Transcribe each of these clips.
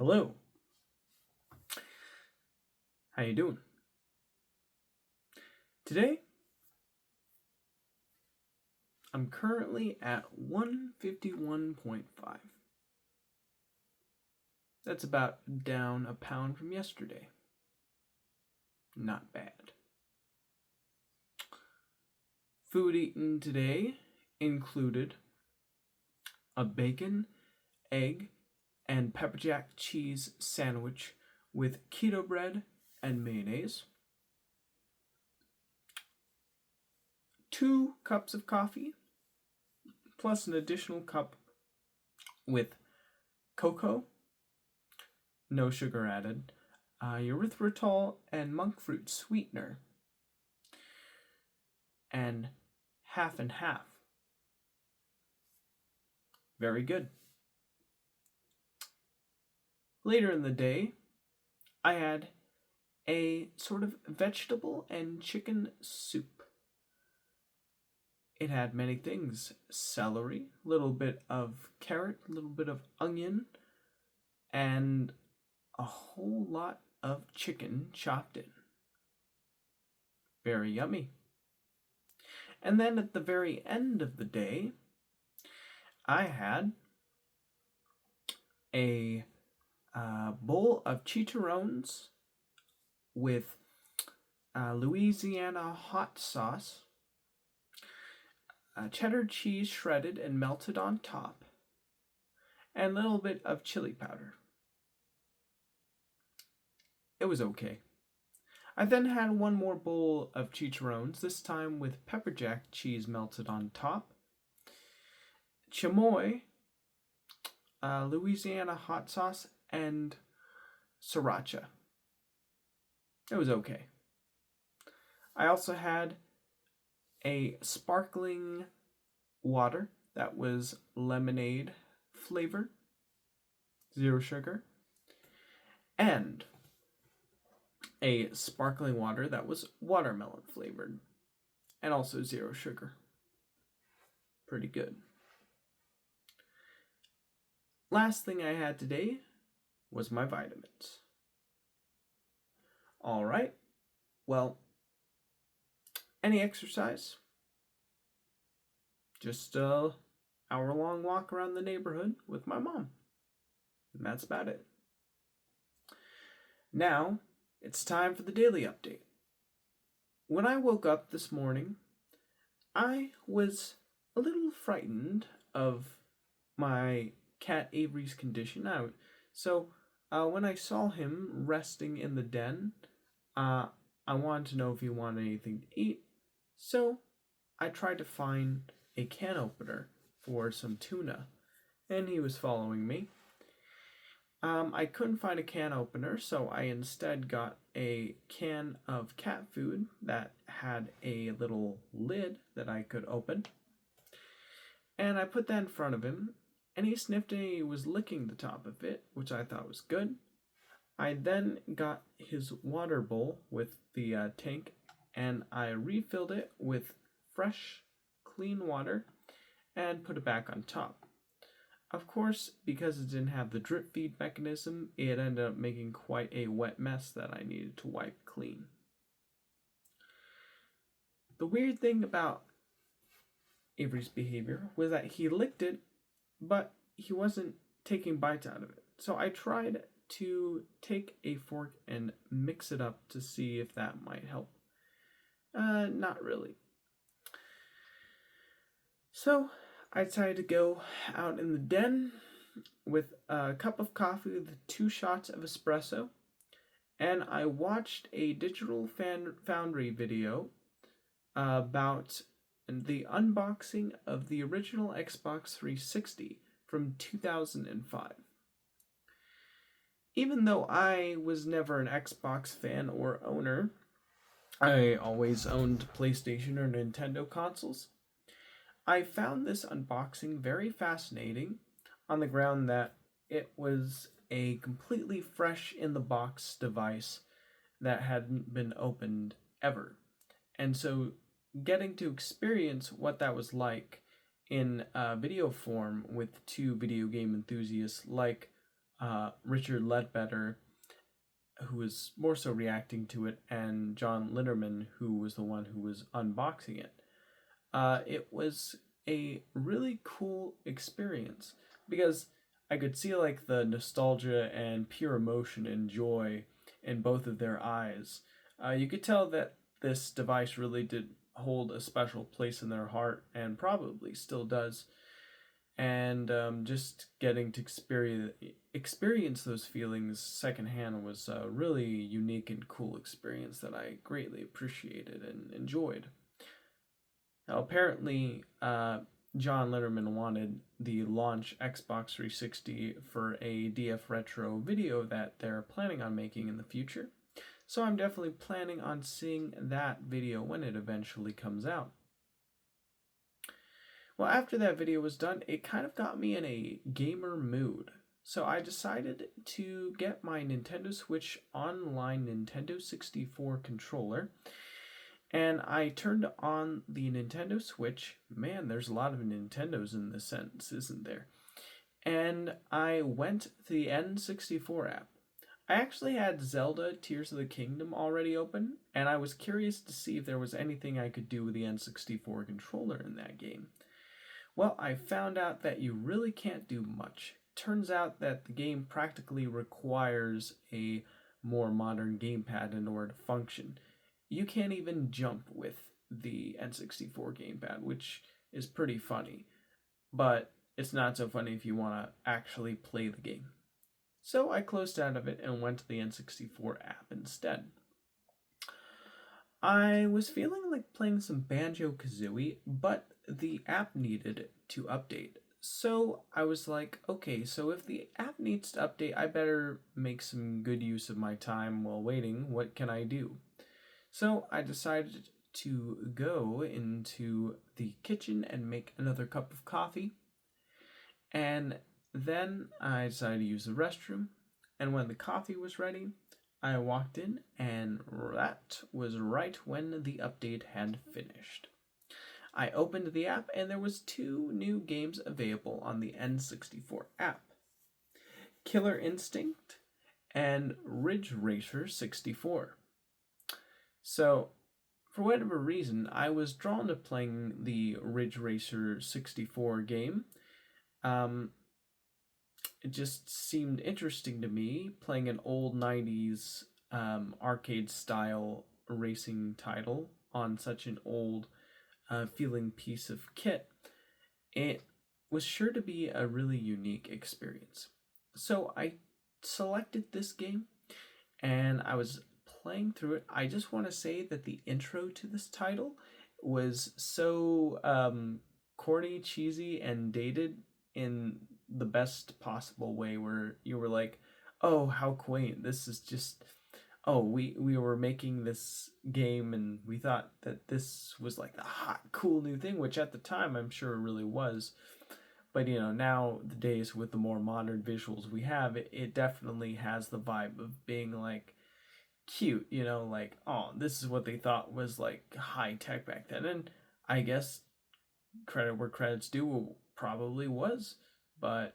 Hello. How you doing? Today, I'm currently at 151.5. That's about down a pound from yesterday. Not bad. Food eaten today included a bacon, egg, and pepper jack cheese sandwich with keto bread and mayonnaise, 2 cups of coffee, plus an additional cup with cocoa, no sugar added, erythritol and monk fruit sweetener, and half and half. Very good. Later in the day, I had a sort of vegetable and chicken soup. It had many things: celery, a little bit of carrot, a little bit of onion, and a whole lot of chicken chopped in. Very yummy. And then at the very end of the day, I had a bowl of chicharrones with Louisiana hot sauce, cheddar cheese shredded and melted on top, and a little bit of chili powder. It was okay. I then had one more bowl of chicharrones, this time with pepper jack cheese melted on top, chamoy, Louisiana hot sauce, and sriracha. It was okay. I also had a sparkling water that was lemonade flavor, 0 sugar, and a sparkling water that was watermelon flavored and also 0 sugar. Pretty good. Last thing I had today was my vitamins. All right. Well, any exercise? Just a hour-long walk around the neighborhood with my mom. And that's about it. Now, it's time for the daily update. When I woke up this morning, I was a little frightened of my cat Avery's condition. When I saw him resting in the den, I wanted to know if he wanted anything to eat. So I tried to find a can opener for some tuna, and he was following me. I couldn't find a can opener, so I instead got a can of cat food that had a little lid that I could open. And I put that in front of him, and he sniffed and he was licking the top of it, which I thought was good. I then got his water bowl with the tank, and I refilled it with fresh, clean water and put it back on top. Of course, because it didn't have the drip feed mechanism, it ended up making quite a wet mess that I needed to wipe clean. The weird thing about Avery's behavior was that he licked it, but he wasn't taking bites out of it. So I tried to take a fork and mix it up to see if that might help. Not really. So I decided to go out in the den with a cup of coffee with 2 shots of espresso, and I watched a Digital Foundry video about the unboxing of the original Xbox 360 from 2005. Even though I was never an Xbox fan or owner, I always owned PlayStation or Nintendo consoles. I found this unboxing very fascinating on the ground that it was a completely fresh in the box device that hadn't been opened ever. And so getting to experience what that was like in video form with 2 video game enthusiasts like Richard Ledbetter, who was more so reacting to it, and John Linderman, who was the one who was unboxing it. It was a really cool experience because I could see like the nostalgia and pure emotion and joy in both of their eyes. You could tell that this device really did hold a special place in their heart and probably still does. And just getting to experience those feelings secondhand was a really unique and cool experience that I greatly appreciated and enjoyed. Now, apparently, John Linderman wanted the launch Xbox 360 for a DF Retro video that they're planning on making in the future. So I'm definitely planning on seeing that video when it eventually comes out. Well, after that video was done, it kind of got me in a gamer mood. So I decided to get my Nintendo Switch Online Nintendo 64 controller, and I turned on the Nintendo Switch. Man, there's a lot of Nintendos in this sentence, isn't there? And I went to the N64 app. I actually had Zelda Tears of the Kingdom already open, and I was curious to see if there was anything I could do with the N64 controller in that game. Well, I found out that you really can't do much. Turns out that the game practically requires a more modern gamepad in order to function. You can't even jump with the N64 gamepad, which is pretty funny. But it's not so funny if you want to actually play the game. So I closed out of it and went to the N64 app instead. I was feeling like playing some Banjo-Kazooie, but the app needed to update. So I was like, okay, so if the app needs to update, I better make some good use of my time while waiting. What can I do? So I decided to go into the kitchen and make another cup of coffee. And then I decided to use the restroom. And when the coffee was ready, I walked in, and that was right when the update had finished. I opened the app, and there was 2 new games available on the N64 app. Killer Instinct and Ridge Racer 64. So, for whatever reason, I was drawn to playing the Ridge Racer 64 game. It just seemed interesting to me, playing an old 90s arcade-style racing title on such an old feeling piece of kit. It was sure to be a really unique experience. So I selected this game, and I was playing through it. I just want to say that the intro to this title was so corny, cheesy, and dated in the best possible way, where you were like, oh, how quaint. This is just, oh, we were making this game and we thought that this was like the hot, cool new thing, which at the time I'm sure it really was. But, you know, now the days with the more modern visuals we have, it definitely has the vibe of being like cute, you know, like, oh, this is what they thought was like high tech back then. And I guess credit where credit's due, probably was, but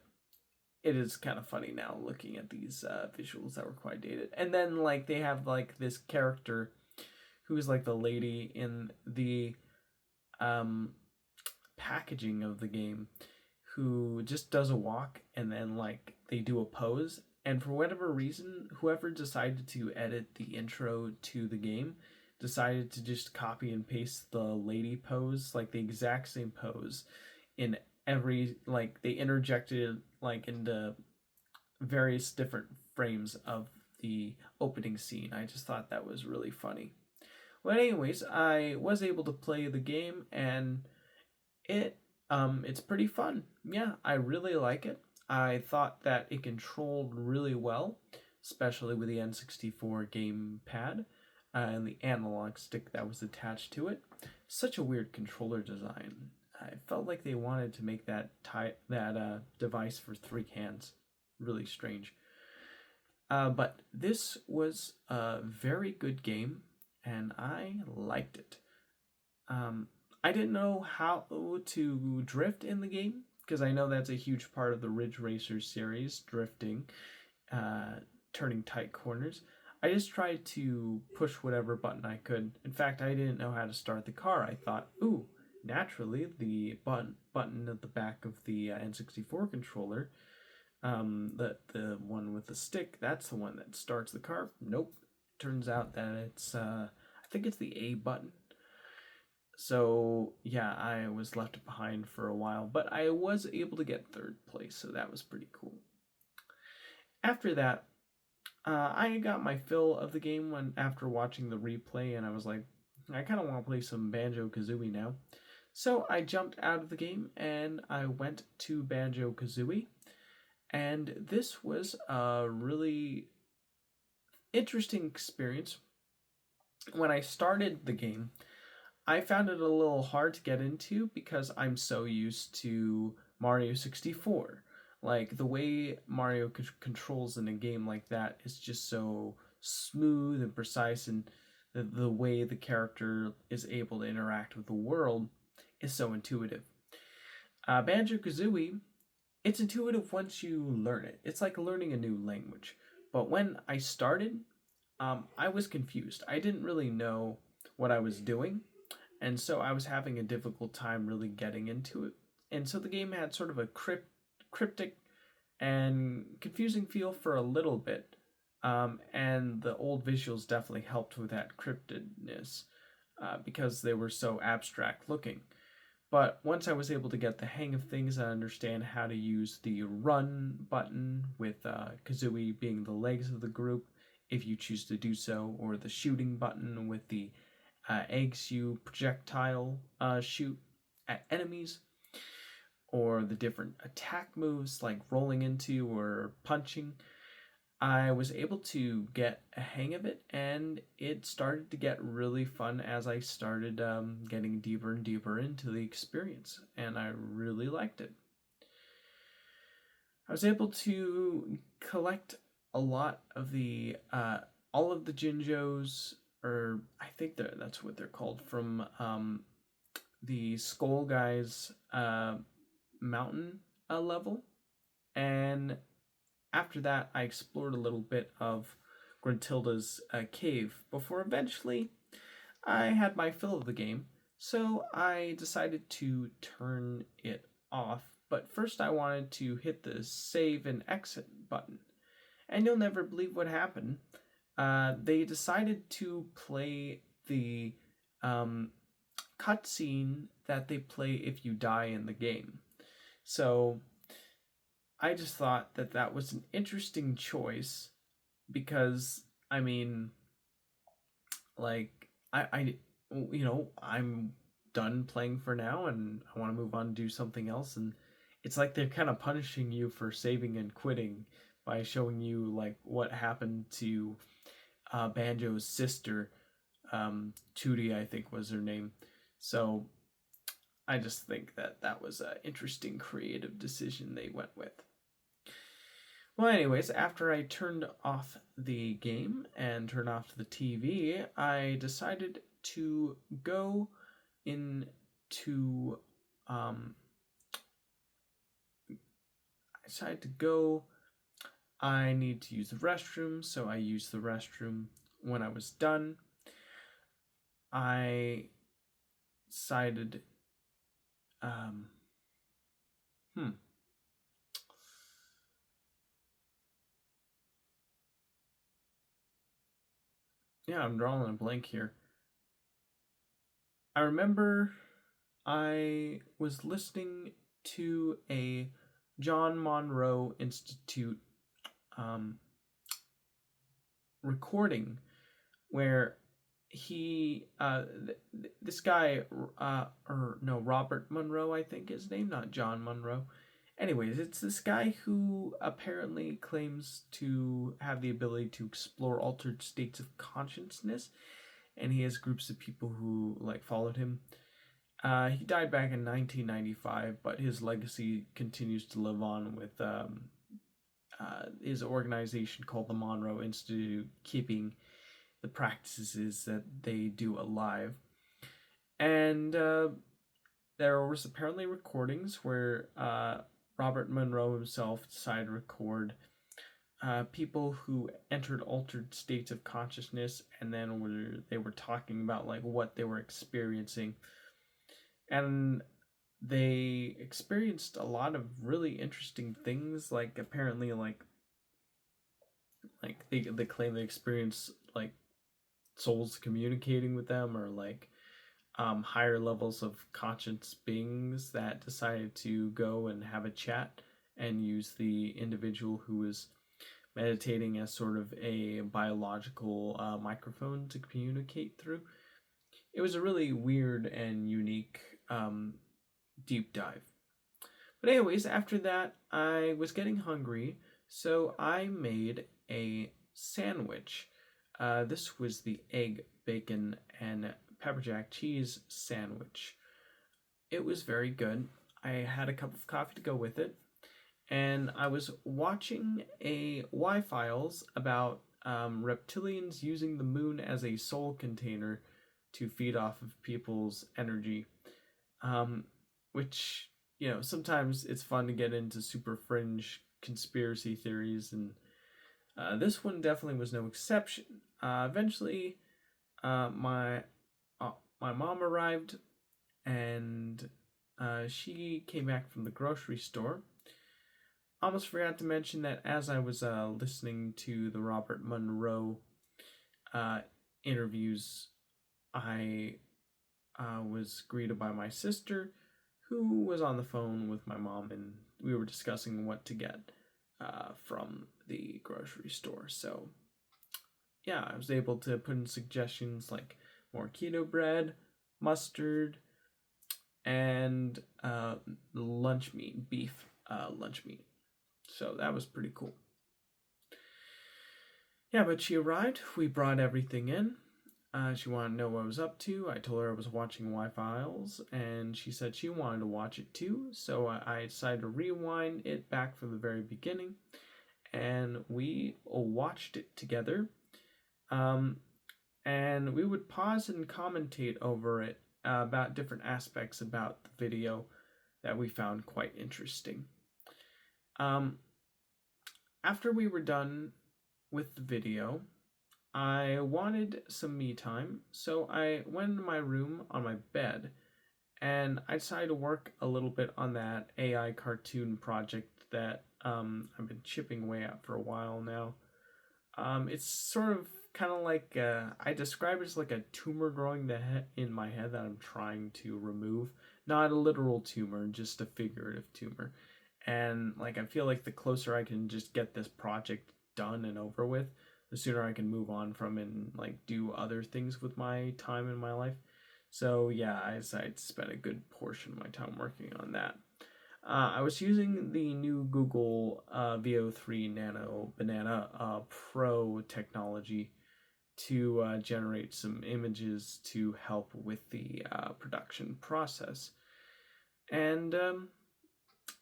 it is kind of funny now looking at these visuals that were quite dated. And then like they have like this character who's like the lady in the packaging of the game, who just does a walk and then like they do a pose, and for whatever reason whoever decided to edit the intro to the game decided to just copy and paste the lady pose, like the exact same pose, in every, like they interjected like into various different frames of the opening scene. I just thought that was really funny. Well, anyways, I was able to play the game, and it's pretty fun. Yeah, I really like it. I thought that it controlled really well, especially with the N64 gamepad and the analog stick that was attached to it. Such a weird controller design. I felt like they wanted to make that device for 3 hands. Really strange. But this was a very good game, and I liked it. I didn't know how to drift in the game, because I know that's a huge part of the Ridge Racer series, drifting, uh, turning tight corners. I just tried to push whatever button I could. In fact, I didn't know how to start the car. I thought, ooh, naturally, the button at the back of the N64 controller, the one with the stick, that's the one that starts the car. Nope. Turns out that it's I think it's the A button. So yeah, I was left behind for a while, but I was able to get third place, so that was pretty cool. After that, I got my fill of the game when after watching the replay, and I was like, I kind of want to play some Banjo Kazooie now. So I jumped out of the game and I went to Banjo Kazooie, and this was a really interesting experience. When I started the game, I found it a little hard to get into because I'm so used to Mario 64. Like, the way Mario controls in a game like that is just so smooth and precise, and the way the character is able to interact with the world is so intuitive. Banjo Kazooie, it's intuitive once you learn it. It's like learning a new language. But when I started, I was confused. I didn't really know what I was doing, and so I was having a difficult time really getting into it. And so the game had sort of a cryptic and confusing feel for a little bit, and the old visuals definitely helped with that cryptedness because they were so abstract looking. But once I was able to get the hang of things and understand how to use the run button with Kazooie being the legs of the group, if you choose to do so, or the shooting button with the eggs you projectile shoot at enemies, or the different attack moves like rolling into or punching, I was able to get a hang of it, and it started to get really fun as I started getting deeper and deeper into the experience, and I really liked it. I was able to collect a lot of the all of the Jinjos, or I think that's what they're called, from the Skull Guys mountain level, and after that, I explored a little bit of Gruntilda's cave before eventually I had my fill of the game, so I decided to turn it off. But first, I wanted to hit the save and exit button, and you'll never believe what happened. They decided to play the cutscene that they play if you die in the game. So I just thought that that was an interesting choice because, I mean, like, I'm done playing for now and I want to move on and do something else. And it's like they're kind of punishing you for saving and quitting by showing you, like, what happened to Banjo's sister, Tootie, I think was her name. So I just think that that was an interesting creative decision they went with. Well, anyways, after I turned off the game and turned off the TV, I decided to go into I need to use the restroom, so I used the restroom. When I was done, I decided yeah, I'm drawing a blank here. I remember I was listening to a John Monroe Institute recording where he this guy or no, Robert Monroe, I think his name, not John Monroe. Anyways, it's this guy who apparently claims to have the ability to explore altered states of consciousness, and he has groups of people who like followed him. He died back in 1995, but his legacy continues to live on with his organization called the Monroe Institute, keeping the practices that they do alive. And there was apparently recordings where Robert Monroe himself decided to record people who entered altered states of consciousness, and then they were talking about like what they were experiencing, and they experienced a lot of really interesting things. Like apparently, like they claim they experienced like souls communicating with them, or like higher levels of conscious beings that decided to go and have a chat and use the individual who was meditating as sort of a biological microphone to communicate through. It was a really weird and unique deep dive. But anyways, after that, I was getting hungry, so I made a sandwich. This was the egg, bacon, and pepper jack cheese sandwich. It was very good. I had a cup of coffee to go with it, and I was watching a Y-Files about reptilians using the moon as a soul container to feed off of people's energy, which, you know, sometimes it's fun to get into super fringe conspiracy theories, and this one definitely was no exception. Eventually, my my mom arrived, and she came back from the grocery store. Almost forgot to mention that as I was listening to the Robert Monroe interviews, I was greeted by my sister, who was on the phone with my mom, and we were discussing what to get from the grocery store. So, yeah, I was able to put in suggestions like more keto bread, mustard, and lunch meat, beef lunch meat. So that was pretty cool. Yeah, but she arrived. We brought everything in. She wanted to know what I was up to. I told her I was watching Y-Files, and she said she wanted to watch it too. So I decided to rewind it back from the very beginning, and we watched it together. And we would pause and commentate over it about different aspects about the video that we found quite interesting. After we were done with the video, I wanted some me time, so I went into my room on my bed, and I decided to work a little bit on that AI cartoon project that I've been chipping away at for a while now. It's sort of kind of like I describe it as like a tumor growing in my head that I'm trying to remove. Not a literal tumor, just a figurative tumor. And like I feel like the closer I can just get this project done and over with, the sooner I can move on from it and like do other things with my time in my life. So yeah, I decided to spend a good portion of my time working on that. I was using the new Google VO3 Nano Banana Pro technology to generate some images to help with the production process. And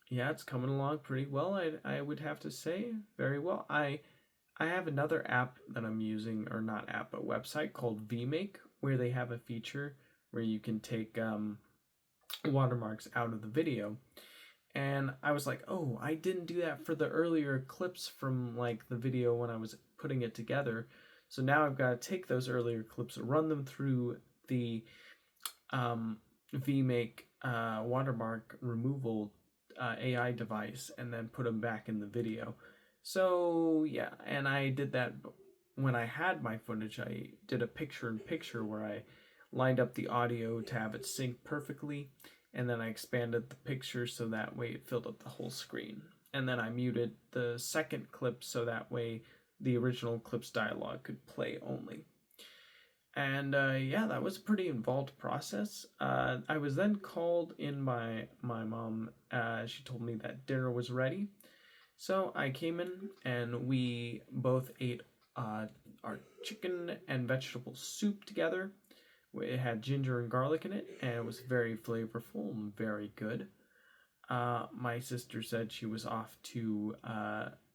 yeah, it's coming along pretty well. I would have to say very well. I have another app that I'm using, or not app, but website called VMake, where they have a feature where you can take watermarks out of the video. And I was like, oh, I didn't do that for the earlier clips from like the video when I was putting it together. So now I've got to take those earlier clips, run them through the VMake watermark removal AI device, and then put them back in the video. So yeah, and I did that when I had my footage. I did a picture-in-picture where I lined up the audio to have it sync perfectly, and then I expanded the picture so that way it filled up the whole screen. And then I muted the second clip so that way the original clip's dialogue could play only. And yeah, that was a pretty involved process. I was then called in by my mom. She told me that dinner was ready. So I came in and we both ate our chicken and vegetable soup together. It had ginger and garlic in it, and it was very flavorful and very good. My sister said she was off to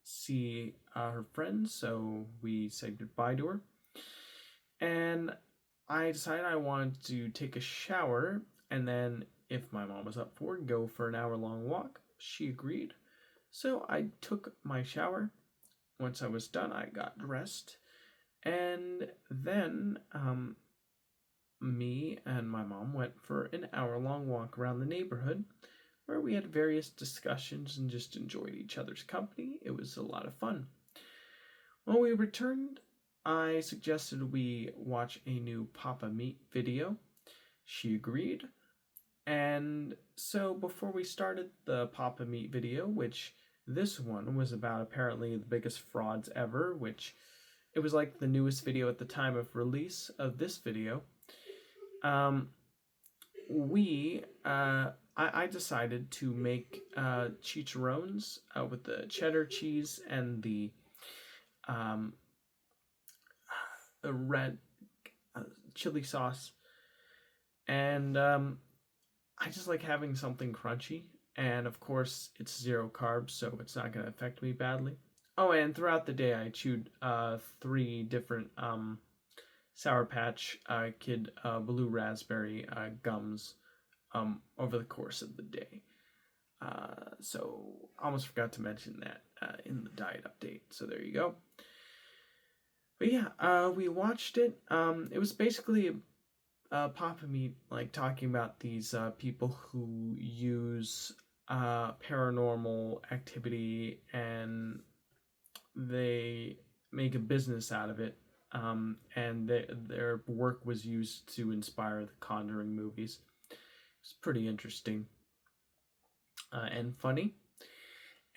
see her friends, so we said goodbye to her. And I decided I wanted to take a shower and then if my mom was up for it, go for an hour-long walk. She agreed. So I took my shower. Once I was done, I got dressed. And then me and my mom went for an hour-long walk around the neighborhood where we had various discussions and just enjoyed each other's company. It was a lot of fun. When we returned, I suggested we watch a new Papa Meat video. She agreed. And so before we started the Papa Meat video, which this one was about apparently the biggest frauds ever, which it was like the newest video at the time of release of this video, I decided to make chicharrones with the cheddar cheese and the red chili sauce, and I just like having something crunchy, and of course it's 0 carbs, so it's not going to affect me badly. Oh, and throughout the day I chewed 3 different Sour Patch Kid blue raspberry gums over the course of the day. So almost forgot to mention that in the diet update. So there you go. But yeah, we watched it. It was basically Papa Meat like talking about these people who use paranormal activity and they make a business out of it. And their work was used to inspire the Conjuring movies. It's pretty interesting and funny.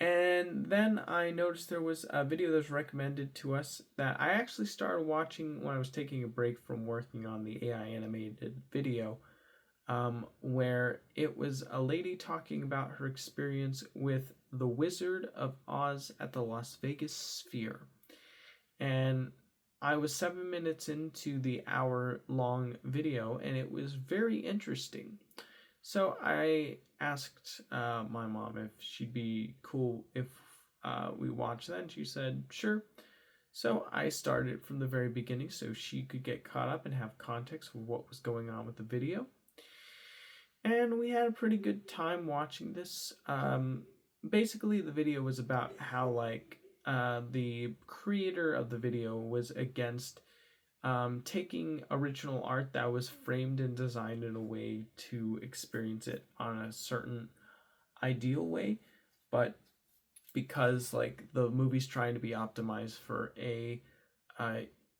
And then I noticed there was a video that was recommended to us that I actually started watching when I was taking a break from working on the AI animated video, where it was a lady talking about her experience with The Wizard of Oz at the Las Vegas Sphere. And I was 7 minutes into the hour-long video, and it was very interesting. So I asked my mom if she'd be cool if we watched that, and she said, sure. So I started from the very beginning so she could get caught up and have context for what was going on with the video. And we had a pretty good time watching this. Basically, the video was about how, like, the creator of the video was against taking original art that was framed and designed in a way to experience it on a certain ideal way, but because like the movie's trying to be optimized for a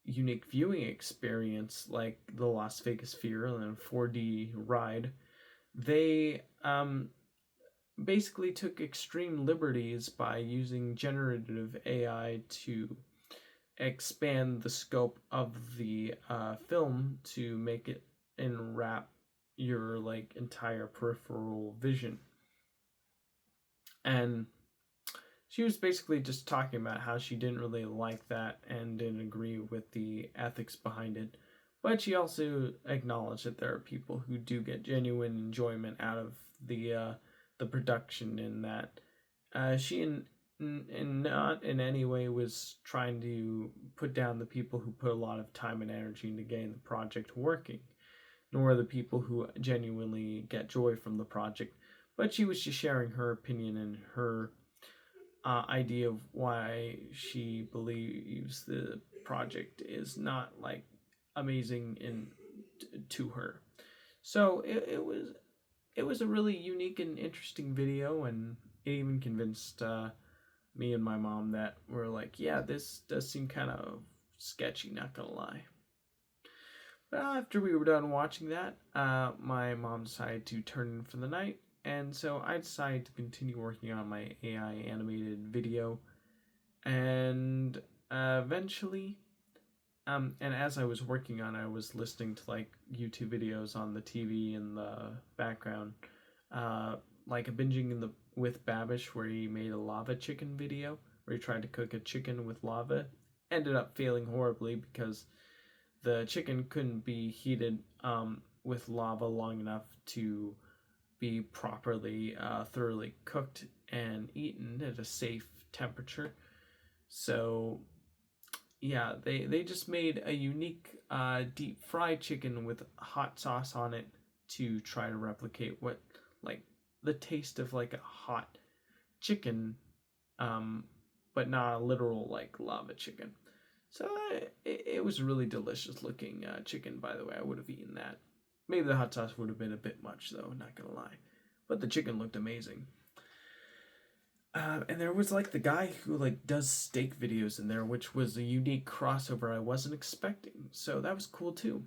unique viewing experience like the Las Vegas Sphere and a 4D ride, they basically took extreme liberties by using generative AI to expand the scope of the film to make it enwrap your like entire peripheral vision. And she was basically just talking about how she didn't really like that and didn't agree with the ethics behind it. But she also acknowledged that there are people who do get genuine enjoyment out of the production, and that she and not in any way was trying to put down the people who put a lot of time and energy into getting the project working, nor the people who genuinely get joy from the project. But she was just sharing her opinion and her idea of why she believes the project is not like amazing to her. So it was a really unique and interesting video, and it even convinced me and my mom that we're like, yeah, this does seem kind of sketchy, not gonna lie. But after we were done watching that, my mom decided to turn in for the night, and so I decided to continue working on my AI animated video. And eventually, and as I was working on it, I was listening to like YouTube videos on the TV in the background, like a binging with Babish, where he made a lava chicken video where he tried to cook a chicken with lava. Ended up failing horribly because the chicken couldn't be heated with lava long enough to be properly thoroughly cooked and eaten at a safe temperature. So yeah, they just made a unique deep fried chicken with hot sauce on it to try to replicate what like the taste of like a hot chicken, but not a literal like lava chicken. So it was really delicious looking chicken, by the way. I would have eaten that. Maybe the hot sauce would have been a bit much, though, not gonna lie. But the chicken looked amazing. And there was like the guy who like does steak videos in there, which was a unique crossover I wasn't expecting. So that was cool too.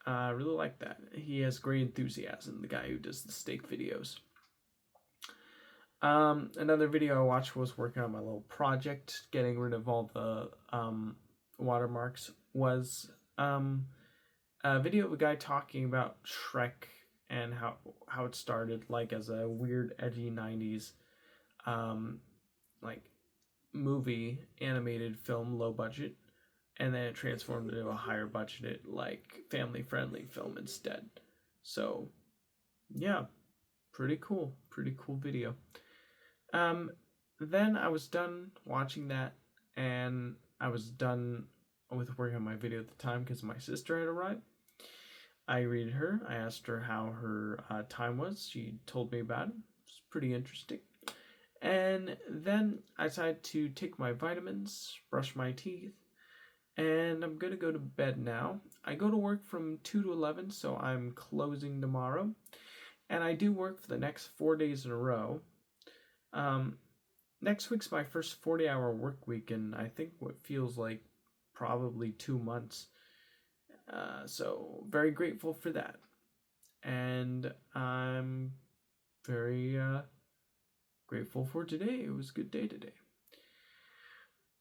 I really like that. He has great enthusiasm, the guy who does the steak videos. Another video I watched was working on my little project, getting rid of all the watermarks, was a video of a guy talking about Shrek and how it started like as a weird edgy 90s like movie animated film, low budget, and then it transformed into a higher budgeted like family friendly film instead. So yeah, pretty cool video. Then I was done watching that, and I was done with working on my video at the time because my sister had arrived. I greeted her. I asked her how her time was. She told me about it. It was pretty interesting. And then I decided to take my vitamins, brush my teeth, and I'm going to go to bed now. I go to work from 2 to 11, so I'm closing tomorrow. And I do work for the next 4 days in a row. Next week's my first 40-hour work week, and I think what feels like probably 2 months. So very grateful for that. And I'm very grateful for today. It was a good day today.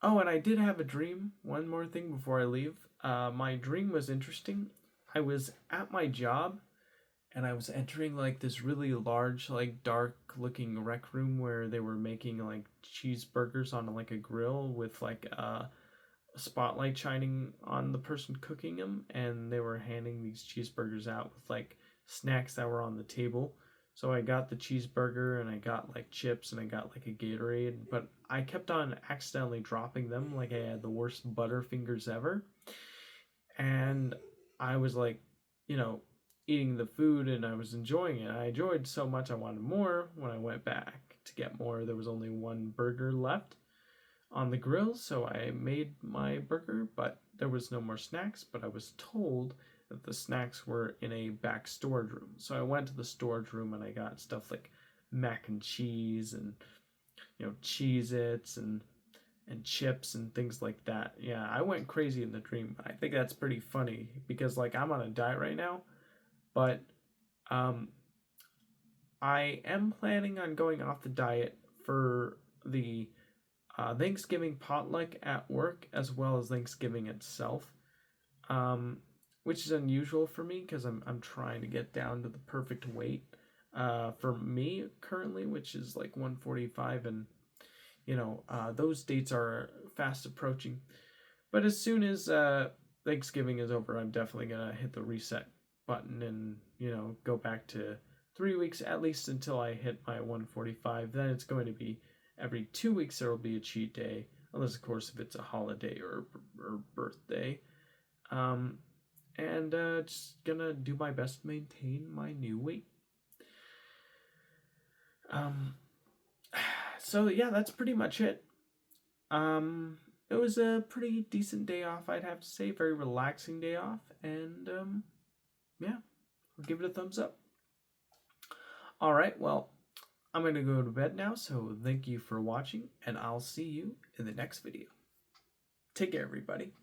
Oh, and I did have a dream. One more thing before I leave. My dream was interesting. I was at my job, and I was entering like this really large, like dark looking rec room where they were making like cheeseburgers on like a grill with like a spotlight shining on the person cooking them, and they were handing these cheeseburgers out with like snacks that were on the table. So I got the cheeseburger, and I got like chips, and I got like a Gatorade, but I kept on accidentally dropping them like I had the worst butterfingers ever. And I was like, eating the food, and I was enjoying it. I enjoyed so much I wanted more. When I went back to get more, there was only one burger left on the grill, so I made my burger, but there was no more snacks. But I was told that the snacks were in a back storage room. So I went to the storage room, and I got stuff like mac and cheese and Cheez-Its and chips and things like that. Yeah, I went crazy in the dream. I think that's pretty funny because like I'm on a diet right now, but I am planning on going off the diet for the Thanksgiving potluck at work as well as Thanksgiving itself, which is unusual for me because I'm trying to get down to the perfect weight for me currently, which is like 145, and those dates are fast approaching. But as soon as Thanksgiving is over, I'm definitely gonna hit the reset button and go back to 3 weeks at least until I hit my 145. Then it's going to be every 2 weeks there will be a cheat day, unless of course if it's a holiday or birthday. And just gonna do my best to maintain my new weight. So yeah, that's pretty much it. It was a pretty decent day off, I'd have to say. Very relaxing day off, and yeah, I'll give it a thumbs up. All right, well, I'm going to go to bed now, so thank you for watching, and I'll see you in the next video. Take care, everybody.